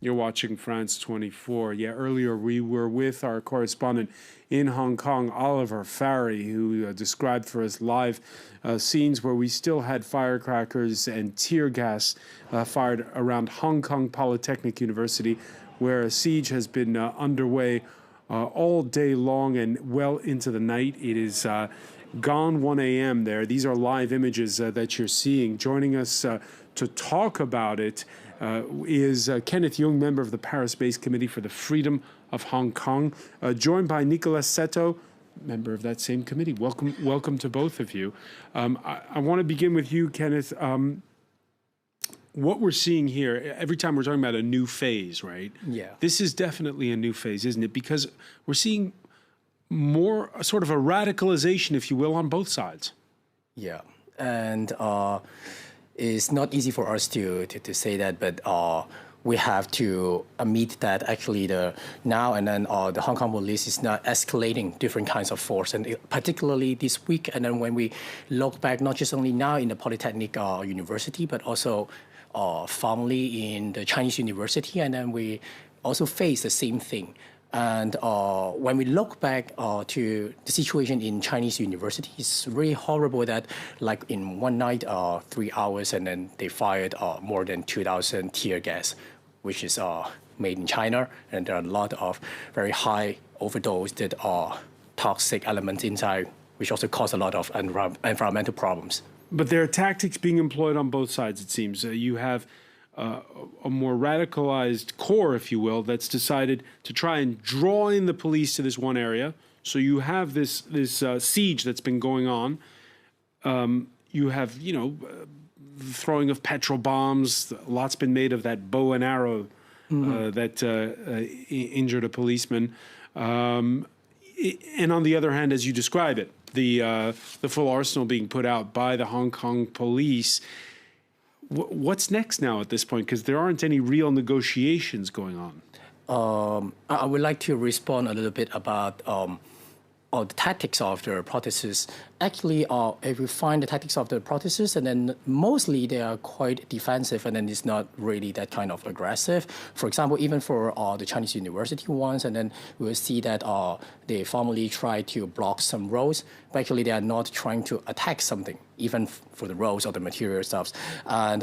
You're watching France 24. Yeah, earlier we were with our correspondent in Hong Kong, Oliver Farry, who described for us live scenes where we still had firecrackers and tear gas fired around Hong Kong Polytechnic University, where a siege has been underway all day long and well into the night. It is gone 1 a.m. there. These are live images that you're seeing. Joining us to talk about it is Kenneth Yeung, member of the Paris-based Committee for the Freedom of Hong Kong, joined by Nicolas Seto, member of that same committee. Welcome to both of you. I want to begin with you, Kenneth. What we're seeing here, every time we're talking about a new phase, right? Yeah. This is definitely a new phase, isn't it? Because we're seeing more sort of a radicalization, if you will, on both sides. Yeah, and it's not easy for us to say that, but we have to admit that actually the Hong Kong police is now escalating different kinds of force, and particularly this week. And then when we look back, not just only now in the Polytechnic University, but also formally in the Chinese University, and then we also face the same thing. And when we look back to the situation in Chinese University, it's really horrible that like in one night, 3 hours, and then they fired more than 2,000 tear gas, which is made in China. And there are a lot of very high overdose that are toxic elements inside, which also cause a lot of environmental problems. But there are tactics being employed on both sides, it seems. You have a more radicalized core, if you will, that's decided to try and draw in the police to this one area. So you have this siege that's been going on. You have, throwing of petrol bombs. A lot's been made of that bow and arrow that injured a policeman. And on the other hand, as you describe it, the full arsenal being put out by the Hong Kong police. What's next now at this point? Because there aren't any real negotiations going on. I would like to respond a little bit about the tactics of the protesters. Actually, if you find the tactics of the protesters, and then mostly they are quite defensive, and then it's not really that kind of aggressive. For example, even for the Chinese University ones, and then we will see that they formally try to block some roads, but actually they are not trying to attack something, even for the roads or the material stuff. And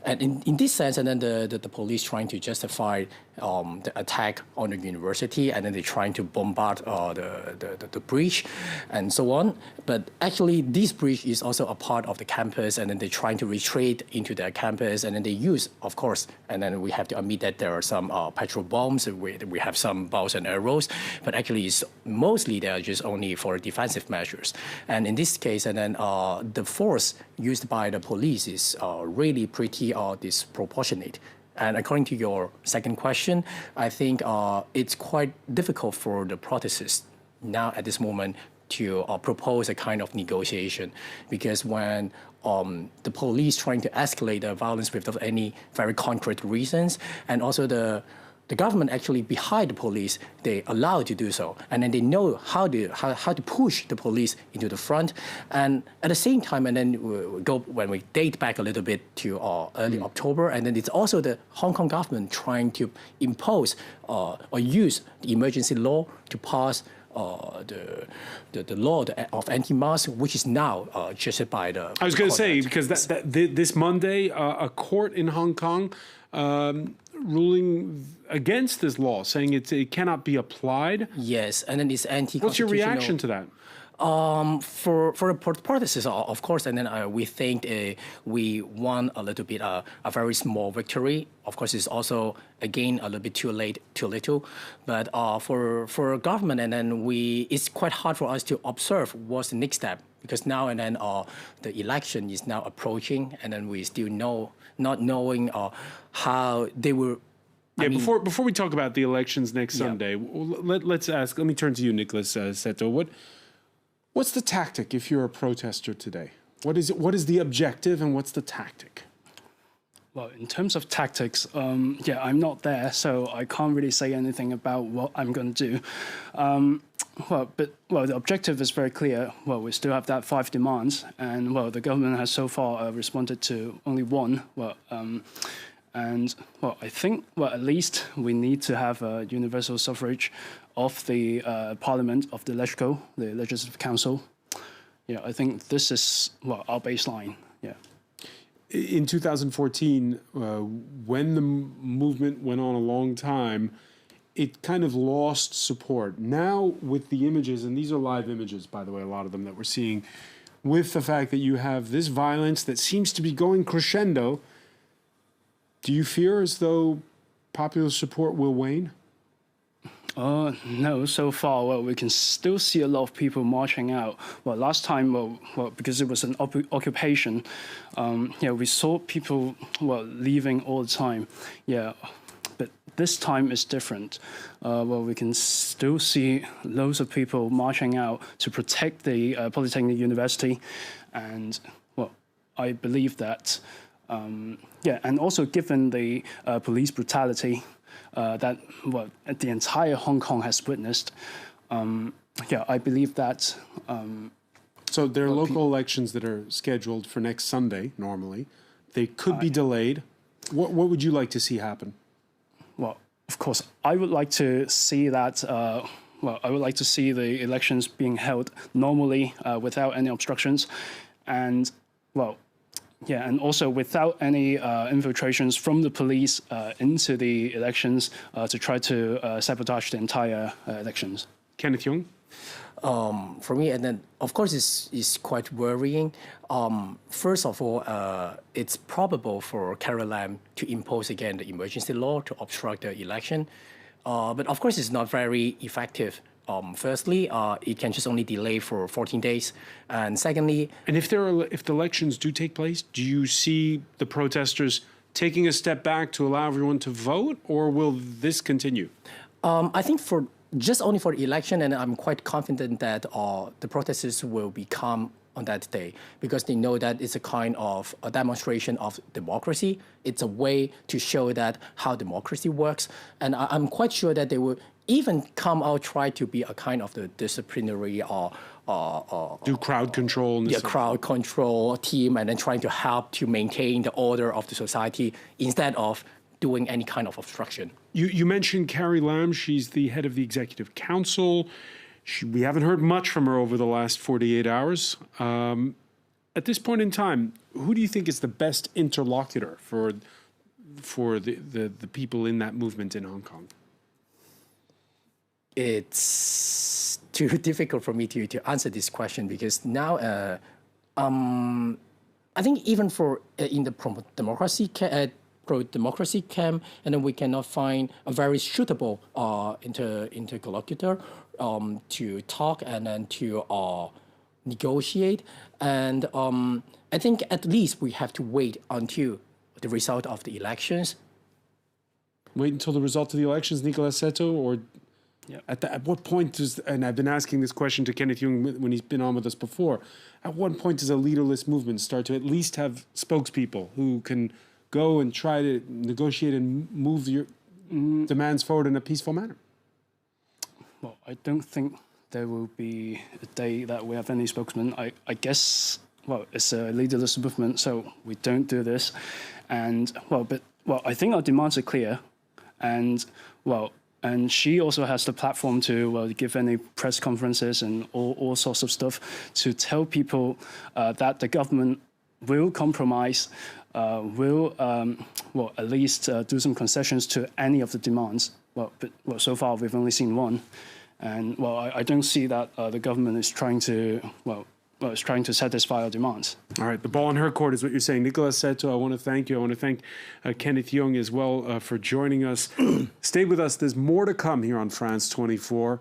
in this sense, and then the police trying to justify the attack on the university, and then they're trying to bombard the bridge and so on. But actually, this bridge is also a part of the campus, and then they're trying to retreat into their campus, and then they use, of course, and then we have to admit that there are some petrol bombs, we have some bows and arrows, but actually it's mostly they are just only for defensive measures. And in this case, and then the force used by the police is really pretty disproportionate. And according to your second question, I think it's quite difficult for the protesters now at this moment to propose a kind of negotiation, because when the police trying to escalate the violence without any very concrete reasons, and also the government actually behind the police, they allow to do so, and then they know how to push the police into the front. And at the same time, and then when we date back a little bit to early October, and then it's also the Hong Kong government trying to impose or use the emergency law to pass the law of anti-mask, which is now judged by the. I was going to say, because this Monday, a court in Hong Kong ruling against this law, saying it cannot be applied. Yes, and then it's anti-constitutional. What's your reaction to that? For the protesters, of course, and then we think we won a little bit a very small victory. Of course, it's also again a little bit too late, too little. But for government, and then it's quite hard for us to observe what's the next step, because now and then the election is now approaching, and then we still not knowing how they will. Yeah, before we talk about the elections next Sunday, let me turn to you, Nicolas Seto. What's the tactic if you're a protester today? What is the objective, and what's the tactic? Well, in terms of tactics, I'm not there, so I can't really say anything about what I'm going to do. The objective is very clear. Well, we still have that 5 demands, and the government has so far responded to only one. And well, I think at least we need to have a universal suffrage of the Parliament, of the LegCo, the Legislative Council. Yeah, I think this is our baseline. Yeah. In 2014, when the movement went on a long time, it kind of lost support. Now, with the images, and these are live images, by the way, a lot of them that we're seeing, with the fact that you have this violence that seems to be going crescendo, do you fear as though popular support will wane? No, so far, well, we can still see a lot of people marching out. Well, last time, well because it was an occupation, we saw people, leaving all the time. Yeah, but this time is different. We can still see loads of people marching out to protect the Polytechnic University. And, I believe that, and also given the police brutality, that the entire Hong Kong has witnessed. I believe that. So there are local elections that are scheduled for next Sunday. Normally, they could be delayed. What would you like to see happen? Well, of course, I would like to see that. I would like to see the elections being held normally without any obstructions, and and also without any infiltrations from the police into the elections to try to sabotage the entire elections. Kenneth Yeung? For me, and then of course it's quite worrying. First of all, it's probable for Carrie Lam to impose again the emergency law to obstruct the election. But of course it's not very effective. Firstly, it can just only delay for 14 days. And secondly... And if the elections do take place, do you see the protesters taking a step back to allow everyone to vote, or will this continue? I think just only for the election, and I'm quite confident that the protesters will be calm on that day, because they know that it's a kind of a demonstration of democracy. It's a way to show that how democracy works. And I'm quite sure that they will even come out, try to be a kind of the disciplinary do crowd control. Crowd control team, and then trying to help to maintain the order of the society instead of doing any kind of obstruction. You mentioned Carrie Lam. She's the head of the Executive Council. We haven't heard much from her over the last 48 hours. At this point in time, who do you think is the best interlocutor for the people in that movement in Hong Kong? It's too difficult for me to answer this question, because now I think even for in the pro-democracy camp, and then we cannot find a very suitable interlocutor to talk and then to negotiate. And I think at least we have to wait until the result of the elections. Wait until the result of the elections, Nicolas Seto, or... Yeah. At what point does, and I've been asking this question to Kenneth Yeung when he's been on with us before, at what point does a leaderless movement start to at least have spokespeople who can go and try to negotiate and move your demands forward in a peaceful manner? Well, I don't think there will be a day that we have any spokesman. I guess, it's a leaderless movement, so we don't do this. And, I think our demands are clear. And, and she also has the platform to give any press conferences and all sorts of stuff to tell people that the government will compromise, will at least do some concessions to any of the demands. But so far we've only seen one, and I don't see that the government is trying to is trying to satisfy our demands. All right, the ball in her court is what you're saying. Nicolas Seto, I want to thank you. I want to thank Kenneth Yeung as well for joining us. Stay with us. There's more to come here on France 24.